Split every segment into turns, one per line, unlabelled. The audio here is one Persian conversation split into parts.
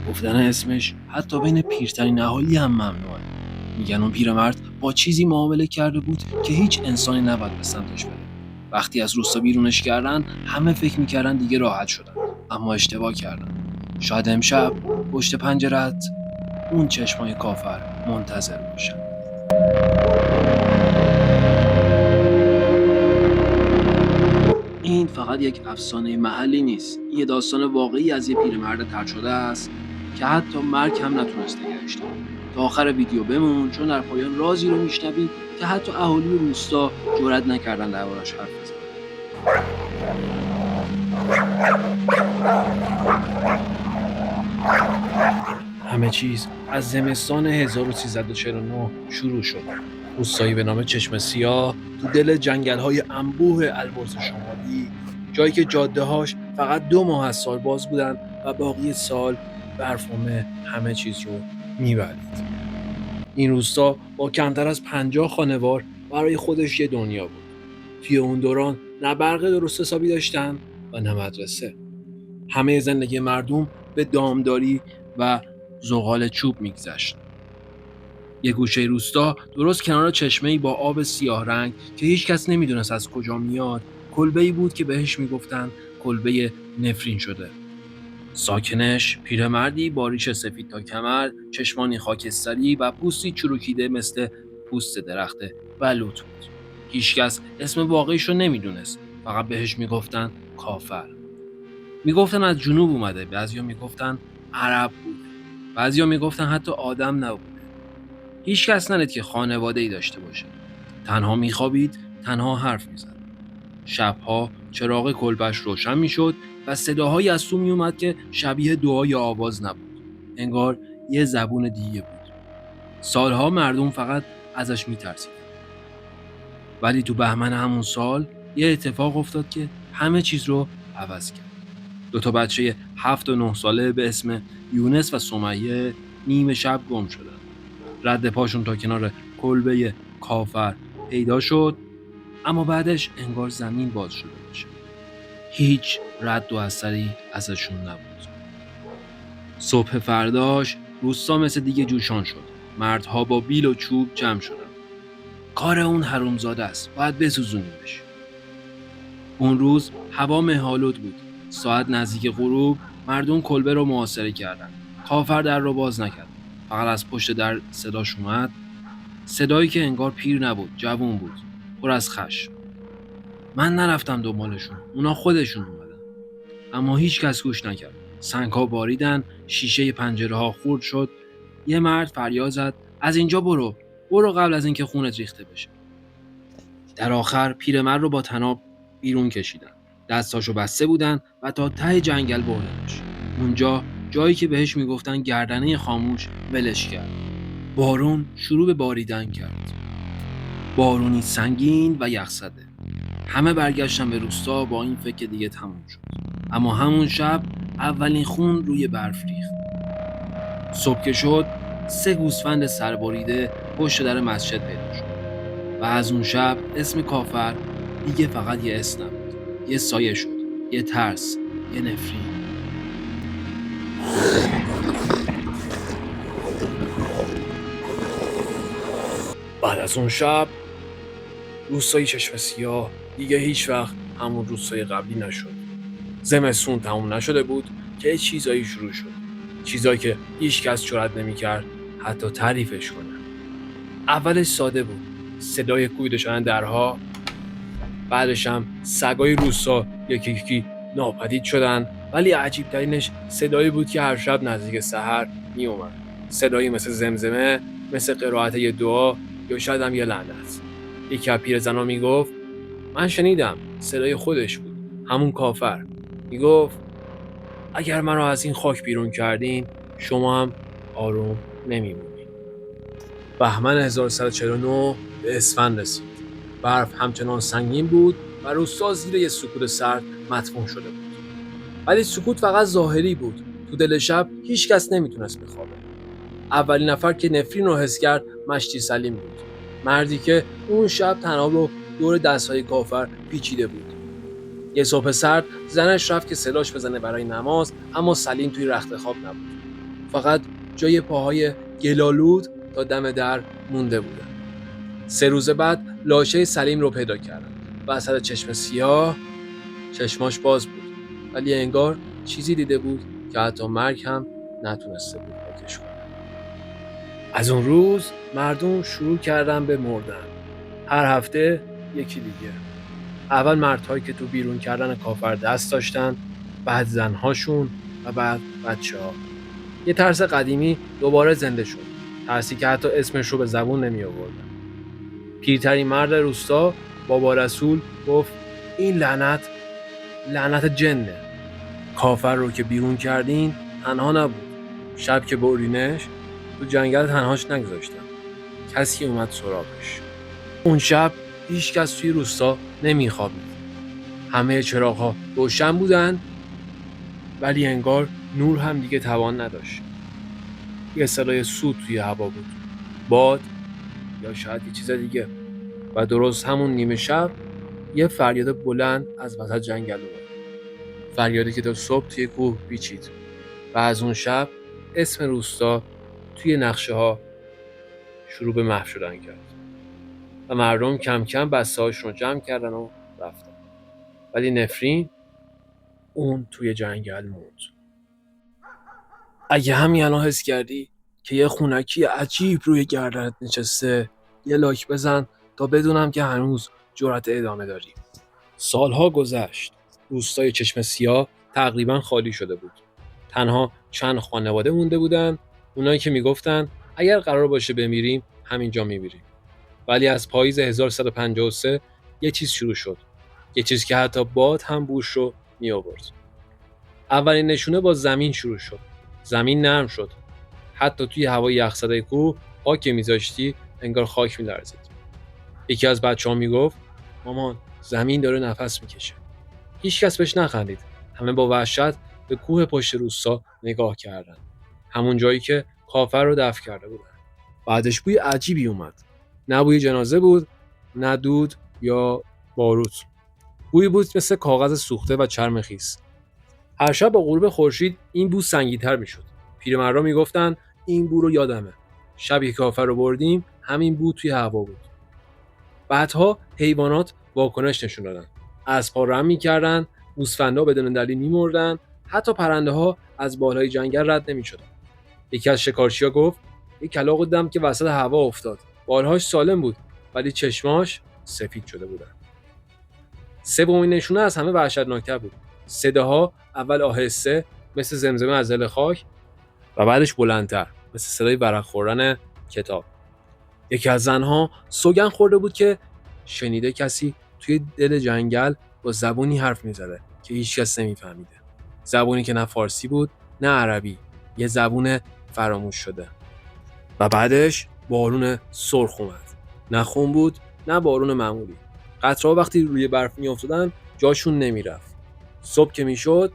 گفتن اسمش حتی بین پیرترین اهالی هم ممنوعه. میگن اون پیرمرد با چیزی معامله کرده بود که هیچ انسانی نباید به سمتش بره. وقتی از روستا بیرونش کردن همه فکر میکردن دیگه راحت شدن، اما اشتباه کردن. شاید امشب پشت پنجرت اون چشمای کافر منتظر باشن. این فقط یک افسانه محلی نیست. یه داستان واقعی از یه پیرمرد طرد شده است که حتی مرگ هم نتونست نگهش داره. تا آخر ویدیو بمون، چون در پایان رازی رو میشنوی که حتی اهالی روستا جرئت نکردن دربارش حرف بزنن. همه چیز از زمستان 1349 شروع شد. روستایی به نام چشم سیاه تو دل جنگل‌های انبوه البرز شمالی، جایی که جاده‌هاش فقط 2 ماه از سال باز بودن و باقی سال برف و مه همه چیز رو می‌بلعید. این روستا با کمتر از 50 خانوار برای خودش یه دنیا بود. توی اون دوران نه برق درست حسابی داشتن و نه مدرسه. همه زندگی مردم به دامداری و زغال چوب میگذشت. یه گوشه روستا درست کنار چشمه‌ای با آب سیاه رنگ که هیچ کس نمیدونست از کجا میاد، کلبه‌ای بود که بهش میگفتن کلبه نفرین شده. ساکنش پیرمردی با ریش سفید تا کمر، چشمانی خاکستری و پوستی چروکیده مثل پوست درخت بلوط بود. هیچکس اسم واقعیش رو نمیدونست، فقط بهش میگفتن کافر. میگفتن از جنوب اومده، بعضیا میگفتن عرب بوده، بعضیا میگفتن حتی آدم نبوده. هیچ کس ندید که خانواده‌ای داشته باشه. تنها میخوابید، تنها حرف میزد. شبها چراغ کلبش روشن میشد و صداهایی از تو میومد که شبیه دعا یا آواز نبود. انگار یه زبون دیگه بود. سالها مردم فقط ازش میترسیدن. ولی تو بهمن همون سال یه اتفاق افتاد که همه چیز رو عوض کرد. 2 بچه 7 و 9 ساله به اسم یونس و سمیه نیمه شب گم شدن. رد پاشون تا کنار کلبه کافر پیدا شد، اما بعدش انگار زمین باز شده باشه. هیچ رد و اثری ازشون نبود. صبح فرداش روستا مثل دیگه جوشان شد. مردها با بیل و چوب جمع شدن. کار اون حرومزاده است، باید بسوزونیمش. اون روز هوا مه‌آلود بود. ساعت نزدیک غروب مردم کلبه رو محاصره کردن. کافر در رو باز نکرد. فقط از پشت در صداش اومد. صدایی که انگار پیر نبود، جوون بود، پر از خشم. من نرفتم دنبالشون، اونا خودشون اومدن. اما هیچ کس گوش نکرد. سنگ‌ها باریدن، شیشه پنجره‌ها خورد شد. یه مرد فریاد زد از اینجا برو، برو قبل از اینکه خونت ریخته بشه. در آخر پیرمرد رو با طناب بیرون کشیدن. دستاشو بسته بودن و تا ته جنگل بردنش. اونجا جایی که بهش میگفتن گردنه خاموش ولش کرد. بارون شروع به باریدن کرد. بارونی سنگین و یخزده. همه برگشتن به روستا با این فکر دیگه تموم شد. اما همون شب اولین خون روی برف ریخت. صبح که شد 3 گوسفند سربریده پشت در مسجد پیدا شد. و از اون شب اسم کافر دیگه فقط یه اسم نبود. یه سایه شد. یه ترس. یه نفرین. بعد از اون شب روستای چشم سیاه دیگه هیچ وقت همون روستای قبلی نشد. زمستون تموم نشده بود که چیزایی شروع شد. چیزایی که هیچ کس جرئت نمی‌کرد حتی تعریفش کنه. اولش ساده بود. صدای کوبیده شدن درها. بعدش هم سگای روستا یکی یکی ناپدید شدن. ولی عجیب‌ترینش صدایی بود که هر شب نزدیک سحر میومد. صدایی مثل زمزمه، مثل قرائت یه دعا یا شاید هم یه لعنت. یکی از پیرزنا میگفت من شنیدم. صدای خودش بود. همون کافر. میگفت اگر منو از این خاک بیرون کردین شما هم آروم نمیمونین. بهمن 1149 به اسفند رسید. برف همچنان سنگین بود و روستا زیر یه سکوت سرد مدفون شده بود. ولی سکوت فقط ظاهری بود. تو دل شب هیچ کس نمیتونست بخوابه. اولین نفر که نفرین رو حس کرد مشتی سلیم بود. مردی که اون شب طناب رو دور دستهای کافر پیچیده بود. یه صبح سرد زنش رفت که صداش بزنه برای نماز، اما سلیم توی رخت خواب نبود. فقط جای پاهای گلالود تا دم در مونده بودن. 3 روز بعد لاشه سلیم رو پیدا کردن. وسط چشم سیاه چشماش باز بود، ولی انگار چیزی دیده بود که حتی مرگ هم نتونسته بود پاکش کنه. از اون روز مردم شروع کردن به مردن. هر هفته یکی دیگه. اول مردهایی که تو بیرون کردن کافر دست داشتن، بعد زنهاشون و بعد بچه‌ها. یه ترس قدیمی دوباره زنده شد. ترسی که حتی اسمش رو به زبون نمی آوردن. پیرترین مرد روستا بابا رسول گفت این لعنت جنه. کافر رو که بیرون کردین تنها نبود. شب که بردینش تو جنگل تنهاش نگذاشتن. کسی اومد سراغش. اون شب هیچ کس توی روستا نمیخوابید. همه چراغ‌ها روشن بودن، ولی انگار نور هم دیگه توان نداشت. یه صدای سوت توی هوا بود. باد یا شاید یه چیز دیگه. و درست همون نیمه شب یه فریاد بلند از وسط جنگل اومد. فریادی که تا صبح توی کوه پیچید. و از اون شب اسم روستا توی نقشه ها شروع به محو شدن کرد. و مردم کم کم بسته هاشون رو جمع کردن و رفتن. ولی نفرین اون توی جنگل موند. اگه همین الان حس کردی که یه خونکی عجیب روی گردنت نشسته، یه لایک بزن تا بدونم که هنوز جرأت ادامه داری. سالها گذشت. روستای چشم سیاه تقریبا خالی شده بود. تنها چند خانواده مونده بودن، اونایی که میگفتن اگر قرار باشه بمیریم همینجا میمیریم. ولی از پاییز 1153 یه چیز شروع شد. یه چیز که حتی باد هم بوش رو می آورد. اولین نشونه با زمین شروع شد. زمین نرم شد. حتی توی هوای یخزده کوه پا که میذاشتی انگار خاک میلرزید. یکی از بچه‌ها میگفت مامان زمین داره نفس میکشه. هیچ کس بهش نخندید. همه با وحشت به کوه پشت روستا نگاه کردن. همون جایی که کافر رو دفن کرده بودن. بعدش بوی عجیبی اومد. نه بوی جنازه بود، نه دود یا باروت. بوی بود مثل کاغذ سوخته و چرم خیس. هر شب با غروب خورشید این بو سنگین‌تر میشد. پیرمردا میگفتن این بو رو یادمه. شبی که کافر رو بردیم همین بو توی هوا بود. بعدها حیوانات واکنش نشون دادن. اسب‌ها رم می‌کردن، گوسفندا بدون دلیل می‌مردن، حتی پرنده‌ها از بالای جنگل رد نمی‌شدن. یکی از شکارچی‌ها گفت یک کلاغ دیدم که وسط هوا افتاد. بالهاش سالم بود ولی چشماش سفید شده بودن. سومین نشونه از همه وحشتناکتر بود. صداها اول آهسته مثل زمزمه از دل خاک و بعدش بلندتر مثل صدای ورق خوردن کتاب. یکی از زنها سوگند خورده بود که شنیده کسی توی دل جنگل با زبونی حرف میزده که هیچ کس نمیفهمیده. زبونی که نه فارسی بود نه عربی، یه زبون فراموش شده. و بعدش بارون سرخ اومد. نه خون بود نه بارون معمولی. قطره‌ها وقتی روی برف میافتادن جاشون نمیرفت. صبح که میشد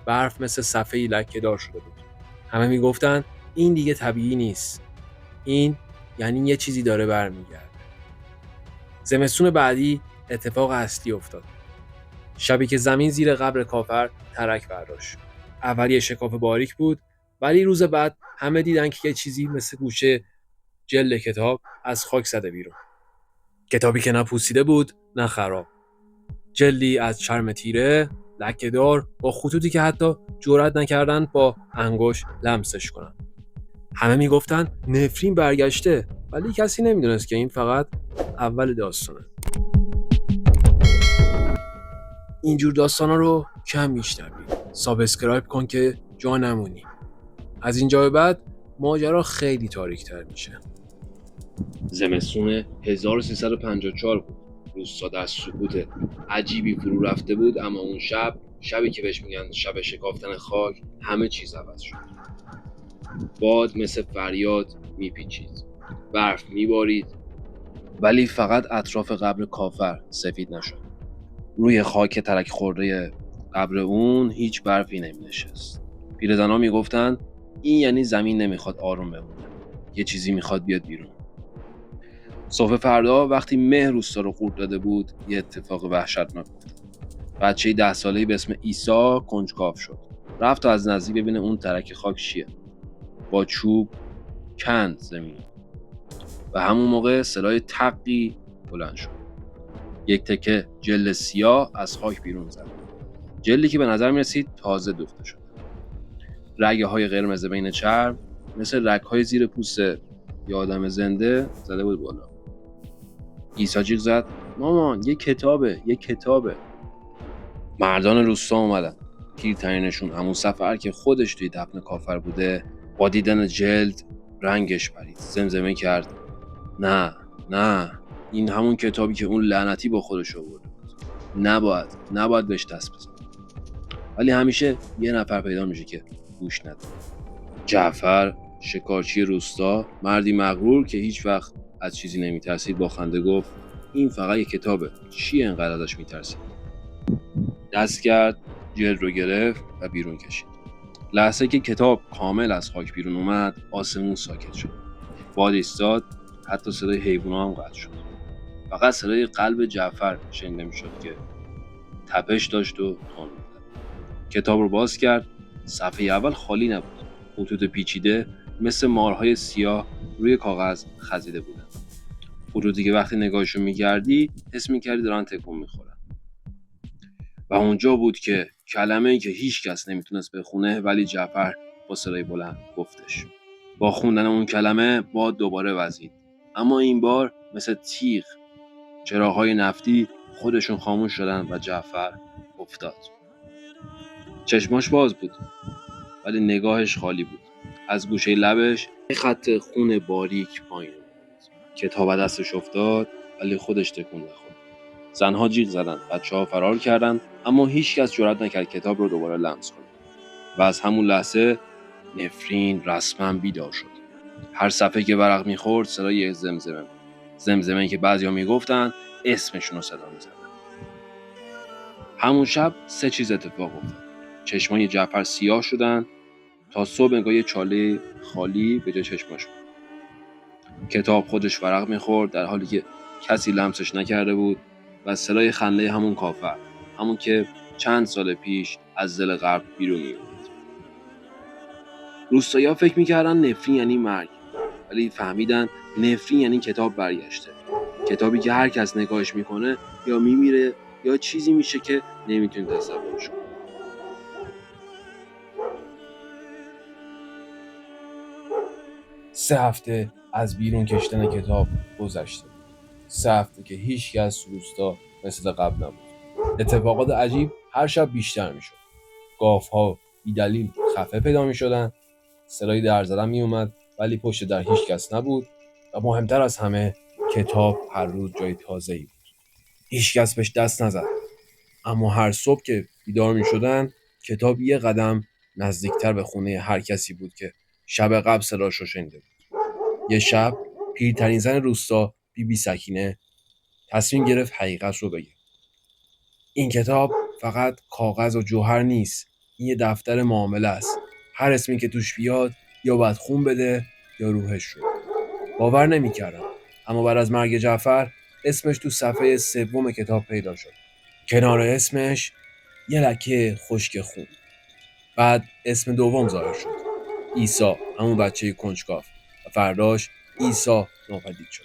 برف مثل صفحه‌ای لکه‌دار شده بود. همه میگفتن این دیگه طبیعی نیست. این یعنی یه چیزی داره برمیگرده. زمستون بعدی اتفاق اصلی افتاد. شبی که زمین زیر قبر کافر ترک برداشت. اول یه شکاف باریک بود، ولی روز بعد همه دیدن که یه چیزی مثل گوشه جلد کتاب از خاک زده بیرون. کتابی که نه پوسیده بود نه خراب. جلدی از چرم تیره، لکه‌دار، با خطوطی که حتی جرئت نکردن با انگشت لمسش کنن. همه میگفتن نفرین برگشته، ولی کسی نمیدونست که این فقط اول داستانه. اینجور داستانا رو کم میشنوید. سابسکرایب کن که جا نمونی. از اینجا به بعد ماجرا خیلی تاریک‌تر میشه.
زمستون 1354 بود. روستا در سکوت عجیبی فرو رفته بود، اما اون شبی که بهش میگن شب شکافتن خاک، همه چیز عوض شد. باد مثل فریاد میپیچید. برف میبارید، ولی فقط اطراف قبر کافر سفید نشد. روی خاک ترک خورده قبر اون هیچ برفی نمینشست. پیرزن‌ها میگفتن این یعنی زمین نمیخواد آروم بمونه. یه چیزی میخواد بیاد بیرون. صبح فردا وقتی مه روستا رو خورد داده بود، یه اتفاق وحشتناک افتاد. بچه‌ای 10 ساله‌ای به اسم عیسی کنجکاو شد. رفت تا از نزدیک ببینه اون ترک خاک چیه. با چوب کند زمین و همون موقع صدای تقی بلند شد. یک تکه جلد سیاه از خاک بیرون زد. جلدی که به نظر می رسید تازه دوخته شده. رگه های قرمز بین چرم مثل رگ های زیر پوست یه آدم زنده زده بود بالا. عیسی جیغ زد: مامان، یه کتابه. مردان روستا اومدن. پیرترینشون عمو سفر که خودش توی دفن کافر بوده، با دیدن جلد رنگش پرید. زمزمه کرد: نه، این همون کتابی که اون لعنتی با خودش آورده بود. نباید بهش دست بزن. ولی همیشه یه نفر پیدا میشه که گوش نده. جعفر، شکارچی روستا، مردی مغرور که هیچ وقت از چیزی نمیترسید، با خنده گفت: این فقط یه کتابه، چیه انقدر ازش میترسید؟ دست کرد، جلد رو گرفت و بیرون کشید. لحظه که کتاب کامل از خاک بیرون اومد، آسمون ساکت شد. باد ایستاد، حتی صدای حیوونا هم قطع شد. فقط صدای قلب جعفر شنیده میشد که تپش داشت و تند می‌زد. کتاب رو باز کرد. صفحه اول خالی نبود. خطوط پیچیده مثل مارهای سیاه روی کاغذ خزیده بودن. خطوطی که وقتی نگاهشون می‌کردی حس می‌کردی دارن تکون می‌خورن. و اونجا بود که کلمه‌ای که هیچ کس نمیتونست بخونه ولی جعفر با صدای بلند گفتش. با خوندن اون کلمه باد دوباره وزید، اما این بار مثل تیغ. چراغ‌های نفتی خودشون خاموش شدن و جعفر افتاد. چشماش باز بود ولی نگاهش خالی بود. از گوشه لبش یه خط خون باریک پایین اومد. کتاب از دستش افتاد ولی خودش تکون نخورد. زنها جیغ زدن، بچه‌ها فرار کردند، اما هیچ کس جرئت نکرد کتاب رو دوباره لمس کنه. و از همون لحظه نفرین رسما بیدار شد. هر صفحه که ورق می‌خورد صدای زمزمه‌ای که بعضیا میگفتن اسمشون رو صدا می‌زدن. همون شب 3 چیز اتفاق افتاد. چشمای جعفر سیاه شدن تا صبح انگار یه چاله خالی به جای چشماش بود. کتاب خودش ورق می‌خورد در حالی که کسی لمسش نکرده بود و صدای خنده همون کافر، همون که چند سال پیش از دل غرب بیرون می‌اومد. روستایی‌ها فکر می‌کردن نفرین یعنی مرگ، ولی فهمیدن نفرین یعنی کتاب برگشته. کتابی که هر کس نگاهش میکنه یا میمیره یا چیزی میشه که نمیتونی تصورش کنی.
3 هفته از بیرون کشیدن کتاب گذشته. 3 هفته که هیچ کس تو روستا مثل قبل نبود. اتفاقات عجیب هر شب بیشتر میشد. گاوها بی‌دلیل خفه پیدا میشدن، صدای در زدن میومد ولی پشت در هیچ کس نبود و مهمتر از همه کتاب هر روز جای تازه‌ای بود. هیچ کس بهش دست نزد، اما هر صبح که بیدار میشدن کتاب یه قدم نزدیکتر به خونه هر کسی بود که شب قبل صداش رو شنیده بود. یه شب پیرترین زن روستا بی سکینه تصمیم گرفت حقیقت رو بگه. این کتاب فقط کاغذ و جوهر نیست، این یه دفتر معامله است. هر اسمی که توش بیاد یا باید خون بده یا روحش رو. باور نمی‌کردم، اما بعد از مرگ جعفر اسمش تو صفحه 3 کتاب پیدا شد. کنار اسمش یه لکه خشک خون. بعد اسم دوم ظاهر شد، عیسی، همون بچه کنجکاو. و فرداش عیسی ناپدید شد.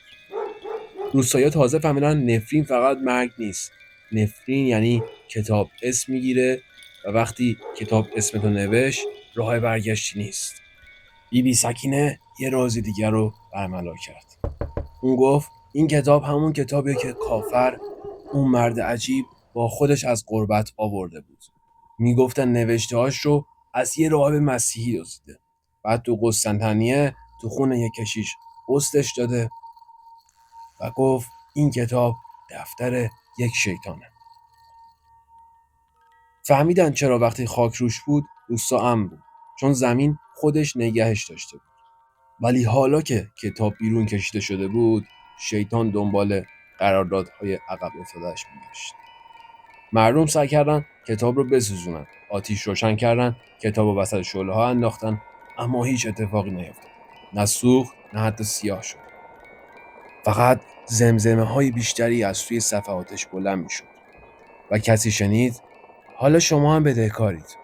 روستایی‌ها تازه فهمیدن نفرین فقط مرگ نیست. نفرین یعنی کتاب اسم میگیره و وقتی کتاب اسمتو نوشت راه برگشتی نیست. بی سکینه یه راز دیگر رو برملا کرد. اون گفت این کتاب همون کتابیه که کافر، اون مرد عجیب، با خودش از غربت آورده بود. میگفتن نوشته‌هاش رو از یه راهب مسیحی دزدیده. بعد تو قسطنطنیه تو خونه یه کشیش پستش داده و گفت این کتاب دفتر یک شیطانه. فهمیدن چرا وقتی خاک روش بود روستا امن بود، چون زمین خودش نگهش داشته بود. ولی حالا که کتاب بیرون کشیده شده بود، شیطان دنبال قراردادهای عقب افتاده‌اش می‌گشت. مردم سعی کردن کتاب رو بسوزونن، آتیش روشن کردن، کتاب رو وسط شعله‌ها انداختن، اما هیچ اتفاقی نیفتاد. نه سوخت، نه حتی سیاه شد. فقط زمزمه‌های بیشتری از توی صفحاتش بلند می‌شد و کسی شنید حالا شما هم بدهکارید.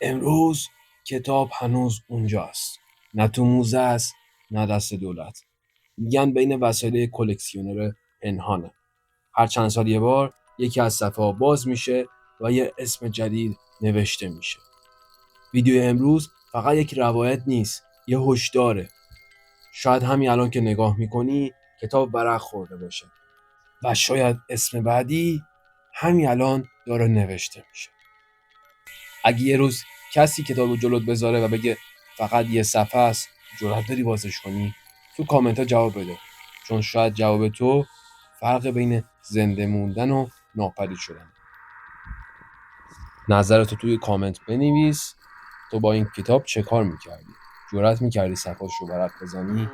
امروز کتاب هنوز اونجاست. نه تو موزه است، نه دست دولت. میگن بین وسایل کلکسیونر پنهانه. هر چند سال یه بار یکی از صفحه‌ها باز میشه و یه اسم جدید نوشته میشه. ویدیو امروز فقط یک روایت نیست، یه هشداره. شاید همین الان که نگاه میکنی کتاب ورق خورده باشه و شاید اسم بعدی همین الان داره نوشته میشه. اگه یه روز کسی کتاب رو جلوت بذاره و بگه فقط یه صفحه است، جرأت داری بازش کنی؟ تو کامنت ها جواب بده، چون شاید جواب تو فرق بین زنده موندن و ناپدید شدن. نظرتو توی کامنت بنویس. تو با این کتاب چه کار میکردی؟ جرأت میکردی صفحاتش رو ورق بزنی؟